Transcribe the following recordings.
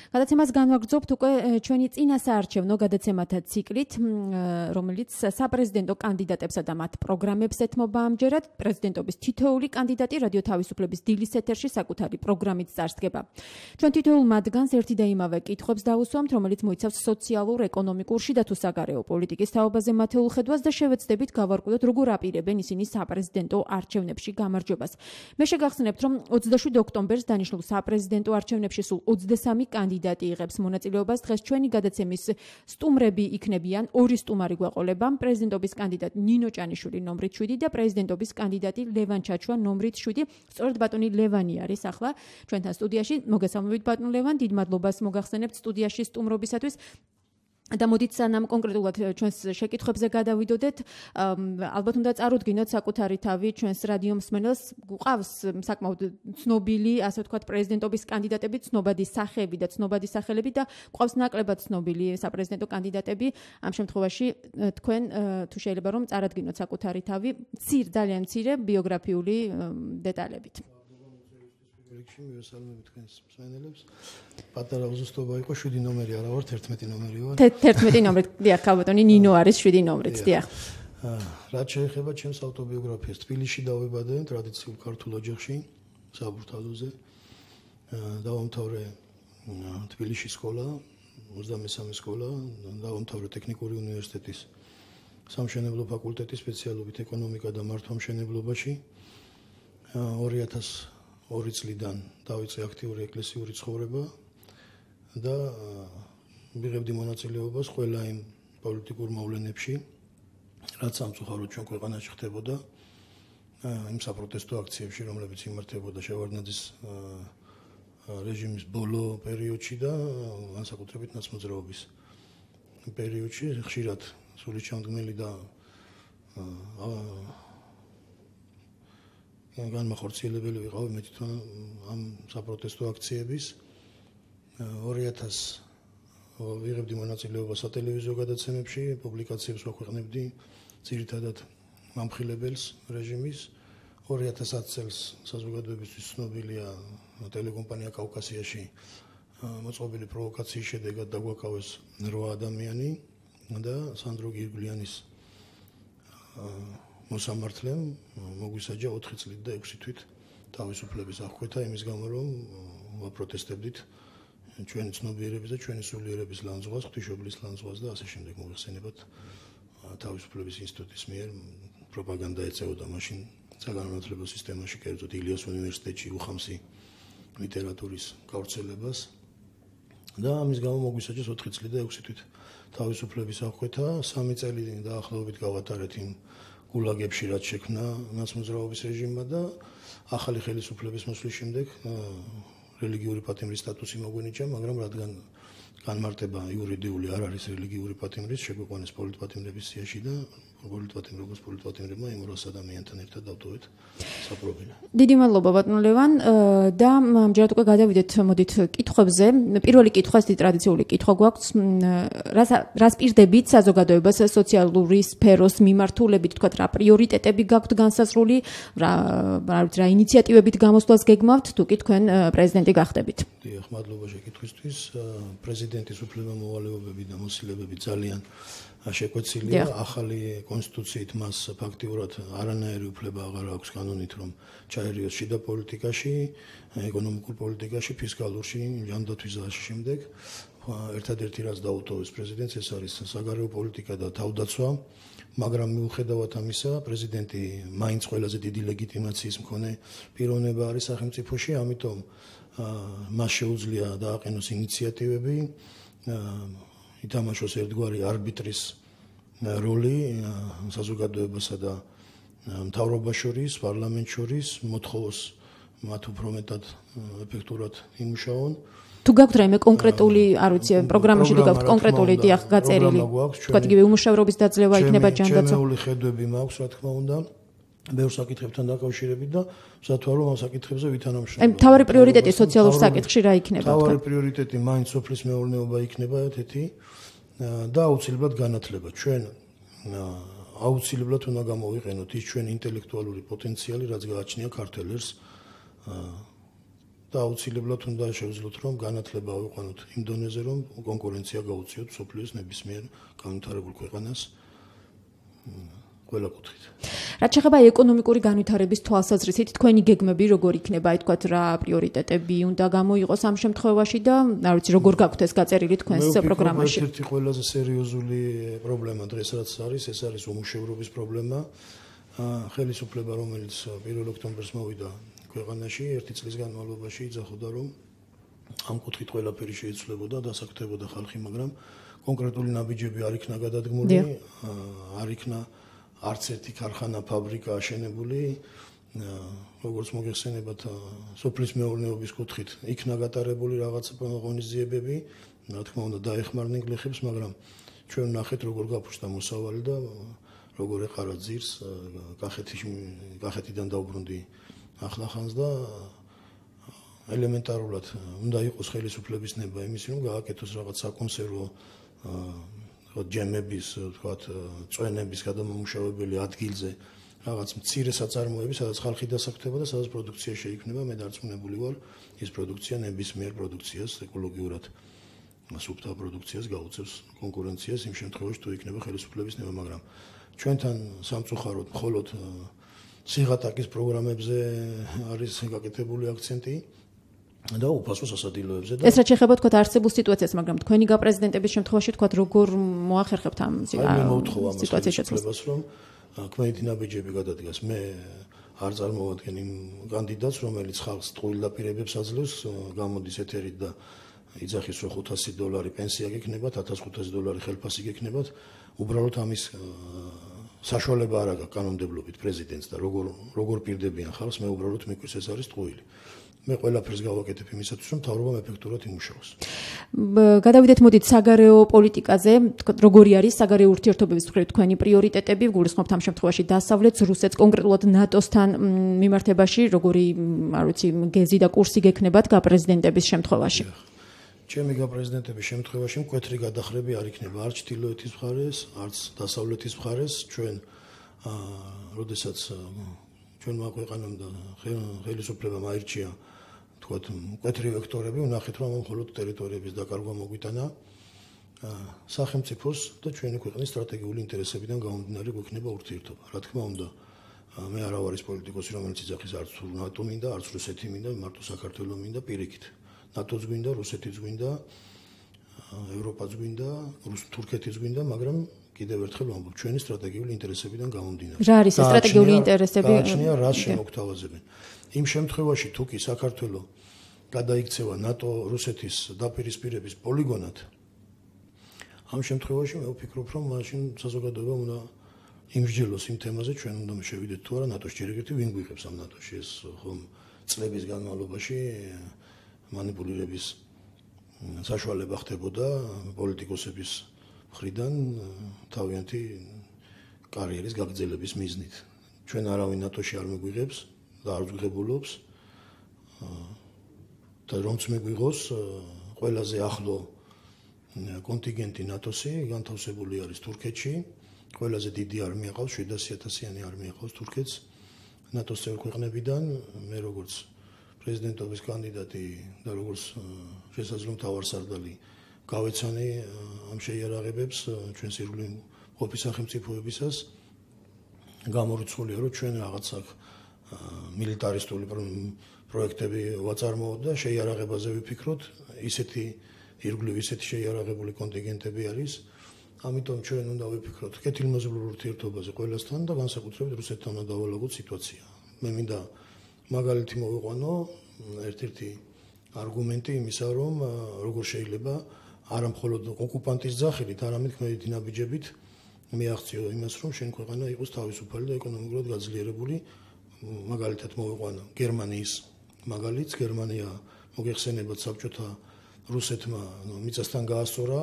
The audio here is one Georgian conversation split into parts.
გადაცემას განვაგრძობთ უკვე ჩვენი წინასაარჩევნო გადაცემათა ციკლით, რომელიც საპრეზიდენტო კანდიდატებსა და მათ პროგრამებს ეთმობა ამჯერად. პრეზიდენტობის თითოეული კანდიდატი რადიო თავისუფლების დილის ეთერში საკუთარი პროგრამით წარსდგება. ჩვენ თითოეულ მათგანს ერთი და იმავე კითხვებს დავუსვამთ, რომელიც მოიცავს სოციალურ, ეკონომიკურ, შიდა თუ საგარეო პოლიტიკის თაობაზე მათეულ ხედვას და შევეცდებით გავარკვიოთ, როგორ აპირებენ ისინი საპრეზიდენტო არჩევნებში გამარჯვებას. მე შეგახსენებთ, რომ 27 ოქტომბერს დანიშნულ საპრეზიდენტო არჩევნებში სულ 23 კანდიდატი იღებს მონაწილეობას. დღეს ჩვენი გადაცემის სტუმრები იქნებიან ორი სტუმარი გვეყოლება, პრეზიდენტობის კანდიდატი ნინო ჭანიშვილი ნომრით 7 და პრეზიდენტობის კანდიდატი ლევან ჩაჩვა ნომრით 7. სწორედ ბატონი ლევანი არის ახლა ჩვენთან სტუდიაში. მოგესალმებით ბატონ ლევან, დიდ მადლობას მოგახსენებთ სტუდიაში სტუმრობისათვის. და მოდით სანამ კონკრეტულად ჩვენს შეკითხვებზე გადავიდოდეთ, ალბათ უნდა წარუდგინოთ საკუთარი თავი ჩვენს რადიო მსმენელს. გვყავს საკმაოდ ცნობილი, ასე ვთქვათ, პრეზიდენტობის კანდიდატები, ცნობადი სახეები და ცნობადი სახელები და გვყავს ნაკლებად ცნობილი საპრეზიდენტო კანდიდატები. ამ შემთხვევაში თქვენ თუ შეიძლება რომ წარადგინოთ საკუთარი თავი, ძალიან მცირე ბიოგრაფიული დეტალებით. მივესალმები თქვენს მსმენელებს. პატარა უზუსტობა იყო 7 ნომერი, არა ვარ 11 ნომერი ვარ. 11 ნომრით, დიახ, ხალბატონი ნინო არის 7 ნომრით, დიახ. რაც შეეხება ჩემს ავტობიოგრაფიას, თბილისში დავიბადე, ტრადიციულ ქართულ ოჯახში, საბურთალოზე. დავამთავრე თბილისში სკოლა, 23 სკოლა, დავამთავრე ტექნიკური უნივერსიტეტის სამშენებლო ფაკულტეტი, სპეციალობით ეკონომიკა და მართვა-მშენებლობაში. 2002 წლიდან დავიწყე აქტიური ეკლესიური ცხოვრება და ვიღებდი მონაწილეობას ყველა იმ პოლიტიკურ მოვლენებში, რაც სამწუხაროდ ჩვენ ქვეყანაში ხდებოდა, იმ საპროტესტო აქციებში, რომლებიც იმართებოდა შევარდნაძის რეჟიმის ბოლო პერიოდში და განსაკუთრებით ნაცმოძრაობის პერიოდში, ხშირად სულისჩამდგმელი და განმახორციელებელი ვიყავი მე თვითონ ამ საპროტესტო აქციების. 2000 ვიღებდი მონაწილეობას სატელევიზიო გადაცემებში, პუბლიკაციებს ვაქვეყნებდი, ძირითადად მამხილებელს რეჟიმის. 2010 წელს საზოგადოებისთვის ცნობილია ტელეკომპანია კავკასიაში მოწყობილი პროვოკაციის შედეგად დაგვაკავეს 8 ადამიანი და სანდრო გირგლიანის მოსამართლემ მოგვისაჯა 4 წლით და 6 თვით თავისუფლების აღკვეთა იმის გამო, რომ ვაპროტესტებდით ჩვენი ცნობიერების და ჩვენი სულიერების ლანძღვას, ღვთისმშობლის ლანძღვას და ასე შემდეგ. მოიხსენებათ თავისუფლების ინსტიტუტის მიერ პროპაგანდა ეწეოდა მაშინ საგანმანათლებლო სისტემაში, კერძოდ ილიას უნივერსიტეტში უხამსი ლიტერატურის გავრცელებას და ამის გამო მოგვისაჯეს 4 წლით და 6 თვით თავისუფლების აღკვეთა. 3 წელი დაახლოებით გავატარეთ იმ გულაგებში, რაც შექმნა ნაცმოძრაობის რეჟიმმა და ახალი ხელისუფლების მოსვლის შემდეგ რელიგიური პატიმრის სტატუსი მოგვენიჭა, მაგრამ რადგან განმარტება იურიდიული არ არის რელიგიური პატიმრის, შეგვიყვანეს პოლიტპატიმრების სიაში და პოლიტპატიმრებმა იმ 200 ადამიანთან ერთად დავტოვეთ საპრობილე. დიდი მადლობა ბატონ ლევან და ამჯერად უკვე გადავიდეთ მოდით კითხვებზე. პირველი კითხვა, ეს ტრადიციული კითხვა გვაქვს, რას პირდებით საზოგადოებას სოციალური სფეროს მიმართულებით, თქვათ, რა პრიორიტეტები გაქვთ განსაზღვრული, რა ინიციატივებით გამოსვლას გეგმავთ, თუ კი თქვენ პრეზიდენტი გახდებით. დიახ, მადლობა შეკითხვისთვის. პრეზიდენტის უფლებამოვალეობები და მოსილებები ძალიან შეკვეცილია. ახალი კონსტიტუციით მას ფაქტიურად არანაირი უფლება აღარ აქვს კანონით, რომ ჩაერიოს შიდა პოლიტიკაში, ეკონომიკურ პოლიტიკაში, ფისკალურში, ჯანდაცვის და ასე შემდეგ. ერთადერთი რაც დაუტოვებს პრეზიდენტს, ეს არის საგარეო პოლიტიკა და თავდაცვა, მაგრამ მიუხედავად ამისა, პრეზიდენტი მაინც ყველაზე დიდი ლეგიტიმაციის მქონე პიროვნება არის სახელმწიფოში, ამიტომ მას შეუძლია დააყენოს ინიციატივები, ითამაშოს ერთგვარი არბიტრის როლი საზოგადოებასა და მთავრობას შორის, პარლამენტს შორის, მოთხოვოს მათ უფრო მეტად ეფექტურად იმუშაონ. თუ გაქვთ რაიმე კონკრეტული, არ ვიცი, პროგრამაში თუ გაქვთ კონკრეტული დიახ გაწერილი, თქვათ იგივე უმუშევრობის დაძლევა იქნება ჯანდაცვა. ჩემეული ხედვები მაქვს, რა თქმა უნდა, ბევრ საკითხებთან დაკავშირებით და ვსათვალო რომ ამ საკითხებზე ვითანამშრომლობთ. აი, მთავარი პრიორიტეტი სოციალურ საკითხში რა იქნება? მთავარი პრიორიტეტი მაინც სოფლის მეურნეობა იქნება ერთ-ერთი და აუცილებლად განათლება. ჩვენ აუცილებლად უნდა გამოვიყენოთ ის ჩვენი ინტელექტუალური პოტენციალი, რაც გააჩნია ქართველებს და აუცილებლად უნდა შევძლოთ, რომ განათლება ავიყვანოთ იმ დონეზე, რომ კონკურენცია გაუწიოთ მსოფლიოს ნებისმიერ განვითარებულ ქვეყანას ყველა კუთხით. რაც შეეხება ეკონომიკური განვითარების თვალსაზრისით, თქვენი გეგმები როგორ იქნება, აი თქვათ რა პრიორიტეტები უნდა გამოიყოს ამ შემთხვევაში და რა ვიცი, როგორ გაქვთ ეს გაწერილი თქვენს პროგრამაში? ერთ-ერთი ყველაზე სერიოზული პრობლემა დღეს რაც არის, ეს არის უმუშევრობის პრობლემა. ხელისუფლება, რომელიც 1 ოქტომბერს მოვიდა ქვეყანაში, ერთი წლის განმავლობაში იძახოდა, რომ ამ კუთხით ყველაფერი შეიცვლებოდა, დასაქმდებოდა ხალხი, მაგრამ კონკრეტული ნაბიჯები არ იქნა გადადგმული, არ იქნა არც ერთი ქარხანა, ფაბრიკა აშენებული, როგორც მოგეხსენებათ, სოფლის მეურნეობის კუთხით იქნა გატარებული რაღაც ღონისძიებები, რა თქმა უნდა, დაეხმარნენ გლეხებს, მაგრამ ჩვენ ვნახეთ, როგორ გაფუშტა მოსავალი და როგორ ეყარა ძირს კახეთიდან დაუბრუნდი ახლახანს და ელემენტარულად უნდა იყოს ხელისუფლების ნება იმის, რომ გააკეთოს რაღაც საკონსერვო ჯემების, ვთქვათ, წვენების გადამამუშავებელი ადგილზე რაღაც მცირე საწარმოები, სადაც ხალხი დასაქმდება და სადაც პროდუქცია შეიქმნება. მე დარწმუნებული ვარ, ის პროდუქცია ნებისმიერ პროდუქციას, ეკოლოგიურად სუფთა პროდუქციას გაუწევს კონკურენციას იმ შემთხვევაში, თუ იქნება ხელისუფლების ნება, მაგრამ ჩვენთან სამწუხაროდ მხოლოდ სიღატაკის პროგრამებზე არის გაკეთებული აქცენტი და უფასო სასადილოებზე და ეს რაც შეეხება თქვათ არსებულ სიტუაციას, მაგრამ თქვენი გაპრეზიდენტების შემთხვევაში თქვათ როგორ მოახერხებთ ამ სიტუაციის შეცვლას, რომ ქმედითი ნაბიჯები გადადგას. მე არ წარმოვადგენ იმ კანდიდატს, რომელიც ხალხს ტყუილდაპირებებს აძლევს, გამოდის ეთერით და იძახის, რომ $500 პენსია გექნებათ, $1500 ხელფასი გექნებათ. უბრალოდ ამის საშუალება არ აქვს კანონმდებლობით პრეზიდენტს და როგორ პირდებიან ხალხს, მე უბრალოდ მეკვის ეს არის ტყუილი. მე ყველაფერს გავაკეთებ იმისათვის, რომ მთავრობამ ეფექტურად იმუშაოს. გადავიდეთ მოდით საგარეო პოლიტიკაზე, როგორი არის საგარეო ურთიერთობების მხრივ თქვენი პრიორიტეტები, გულისხმობთ ამ შემთხვევაში დასავლეთს, რუსეთს, კონკრეტულად ნატოსთან მიმართებაში, როგორი, არ ვიცი, გეზი და კურსი გექნებათ გაპრეზიდენტების შემთხვევაში? ჩემი გაპრეზიდენტების შემთხვევაში მკვეთრი გადახრები არ იქნება არც ჩრდილოეთის მხარეს, არც დასავლეთის მხარეს. ჩვენ როდესაც ჩვენმა ქვეყანამ და ხელისუფლებამ აირჩია თქვათ მკვეთრი ვექტორები, ვნახეთ, რომ მხოლოდ ტერიტორიების დაკარგვა მოგვიტანა სახელმწიფოს და ჩვენი ქვეყნის სტრატეგიული ინტერესებიდან გამომდინარე გვექნება ურთიერთობა. რა თქმა უნდა, მე არა ვარ ის პოლიტიკოსი, რომელიც იძახის არც ნატო მინდა, არც რუსეთი მინდა, მარტო საქართველო მინდა პირიქით. ნატოც გვინდა, რუსეთიც გვინდა, ევროპაც გვინდა, თურქეთიც გვინდა, მაგრამ კიდევ ერთხელ ვამბობ, ჩვენი სტრატეგიული ინტერესებიდან გამომდინარე. რა არის ეს სტრატეგიული ინტერესები? გააჩნია, რას შემოგთავაზებენ. იმ შემთხვევაში, თუ კი საქართველო გადაიქცევა ნატო-რუსეთის დაპირისპირების პოლიგონად, ამ შემთხვევაში მე ვფიქრობ, რომ მაშინ საზოგადოებამ უნდა იმსჯელოს იმ თემაზე, ჩვენ უნდა შევიდეთ თუ არა ნატოში, ჯერ ერთი ვინ გვიღებს ამ ნატოში, ეს ხომ წლების განმავლობაში манипулირების საშუალება ხდებოდა პოლიტიკოსების მხრიდან თავიანთი კარიერის გაგრძელების მიზნით. ჩვენ არავინ ნატოში არ მეგვიღებს და არ გვიღებულობს და რომც მეგვიღოს ყველაზე ახლო კონტინგენტი ნატოსი განთავსებული არის თურქეთში. ყველაზე დიდი არმია ყავს, 700,000-იანი არმია ყავს თურქეთს ნატოს წევრ ქვეყნებიდან. მე როგორც პრეზიდენტობის კანდიდატი და როგორც შესაძლო მთავარსარდალი გავეცანი ამ შეიარაღებებს ჩვენს ირგვლივ მყოფი სახელმწიფოებისას. გამორიცხულია, რომ ჩვენ რაღაც აქ მილიტარისტული პროექტები ვაწარმოოთ და შეიარაღებაზე ვიფიქროთ, ისეთი ირგვლივ ისეთი შეიარაღებული კონტინგენტები არის. ამიტომ ჩვენ უნდა ვიფიქროთ კეთილმოზღუდულ ურთიერთობაზე ყველასთან და განსაკუთრებით რუსეთთან უნდა დავალაგოთ სიტუაცია. მე მინდა მაგალითი მოვიყვანო, ერთ-ერთი არგუმენტი იმისა, რომ როგორ შეიძლება არა მხოლოდ ოკუპანტის ძახილით, არამედ ქმედითი ნაბიჯებით მიაღწიო იმას, რომ შენ ქვეყანა იყოს თავისუფალი და ეკონომიკურად გაძლიერებული. მაგალითად მოვიყვანო გერმანიის მაგალითს. გერმანია მოგეხსენებათ საბჭოთა რუსეთმა მიწასთან გაასწორა,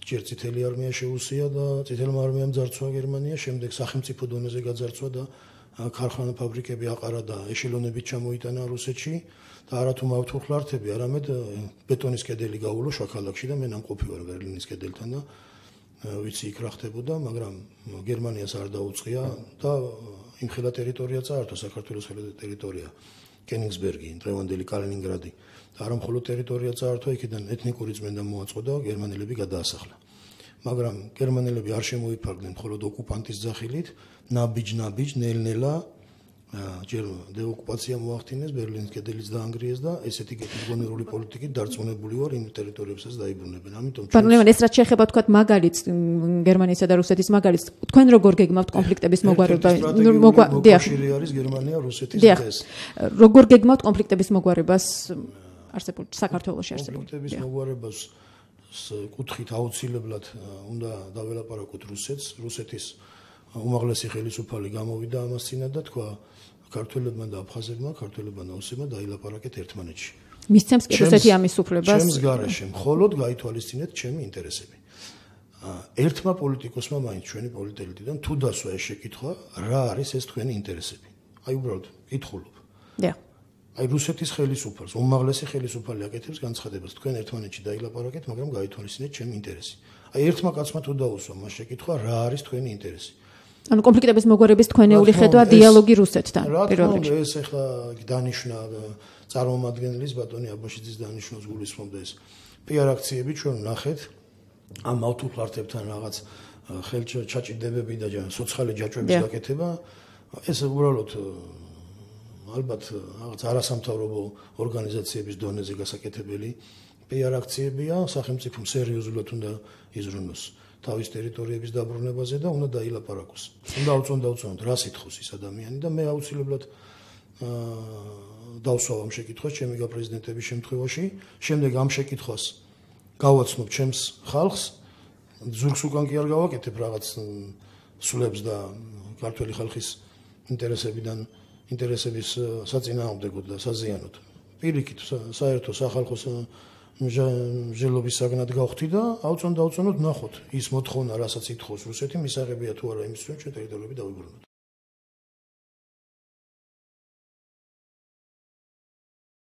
ჯერ წითელი არმია შეუსია და წითელმა არმიამ ძარცვა გერმანია, შემდეგ სახელმწიფო დონეზე გაძარცვა და ქარხანა ფაბრიკები აყარა და ეშელონებით ჩამოიტანა რუსეთში და არათუ მავთუხლართები, არამედ ბეტონის კედელი გაულო შაქალაკში და მე ნამყოფი ვარ ბერლინის კედელთან და ვიცი იქ რა ხდებოდა, მაგრამ გერმანიას არ დაუწყია და იმხელა ტერიტორია წაართვა საქართველოს ტერიტორია კენიგსბერგი, დღევანდელი კალინინგრადი და არა მხოლოდ ტერიტორია წაართვა, იქიდან ეთნიკური წმენდა მოაწყო და გერმანელები გადაასახლა. მაგრამ გერმანელები არ შემოიფარგნენ მხოლოდ ოკუპანტის ძახილით, ნაბიჯ ნელ-ნელა ჯერ დეოკუპაცია მოახდინეს, ბერლინის კედელიც დაანგრიეს და ესეთი გეგმით პოლიტიკით დარწმუნებული ვარ იმ ტერიტორიებსაც დაიბრუნებენ. ამიტომ პარლამენტ ეს რაც შეეხება თქვათ მაგალითს გერმანიისა და რუსეთის მაგალითს თქვენ როგორ გეგმავთ კონფლიქტების მოგვარება? მოკავშირე არის გერმანია, რუსეთის და ეს. როგორ გეგმავთ კონფლიქტების მოგვარებას არსებულ საქართველოში არსებულ? კონფლიქტების მოგვარებას კუთხით აუცილებლად უნდა დაველაპარაკოთ რუსეთის უმაღლესი ხელისუფალი გამოვიდა ამას წინათ და თქვა ქართველებმა და აფხაზებმა, ქართველებმა და ოსებმა დაილაპარაკეთ ერთმანეთში. მისცემს კი რუსეთი ამის უფლებას? ჩემს გარეშე მხოლოდ გაითვალისწინეთ ჩემი ინტერესები. ერთმა პოლიტიკოსმა მაინც ჩვენი პოლიტელიტიდან თუ დასვა ეს შეკითხვა, რა არის ეს თქვენი ინტერესები? აი უბრალოდ კითხულობ. აი რუსეთის ხელისუფალს, უმაღლესი ხელისუფალი აკეთებს განცხადებას, თქვენ ერთმანეთში დაილაპარაკეთ, მაგრამ გაითვალისწინეთ ჩემი ინტერესი. აი ერთმა კაცმა თუ დაუსვა მას შეკითხვა, რა არის თქვენი ინტერესი? ანუ კონფლიქტების მოგვარების თქვენეული ხედვა დიალოგი რუსეთთან პირველ რიგში. ეს ახლა დანიშნა წარმომადგენლის ბატონი აბაშიძის დანიშნოს გულისხმობდა ეს. PR აქციები ჩვენ ვნახეთ ამ ავთუფლართებთან რაღაც ხელჩაჭიდებები და სოციალური ჯაჭვების გაკეთება. ეს უბრალოდ ალბათ რაღაც არასამთავრობო ორგანიზაციების დონეზე გასაკეთებელი PR აქციებია, სახელმწიფომ სერიოზულად უნდა იზრუნოს თავის ტერიტორიების დაბრუნებაზე და უნდა დაილაპარაკოს. უნდა ავწონდ რა სითხოს ის ადამიანი და მე აუცილებლად დავსვავ ამ შეკითხვას ჩემი გაპრეზიდენტების შემთხვევაში. შემდეგ ამ შეკითხვას გავაცნობ ჩემს ხალხს, ზურგს უკან კი არ გავაკეთებ რაღაც სულებს და ქართული ხალხის ინტერესების საწინააღმდეგოდ და საზიანოდ. პირიქით საერთო სახალხო მსჯელობის საგნად გავხდი და ავწონდ ვნახოთ ის მოთხოვნა, რასაც ითხოვს რუსეთი, მისაღებია თუ არა იმისთვის, რომ ჩვენ ტერიტორიები დავიბრუნოთ.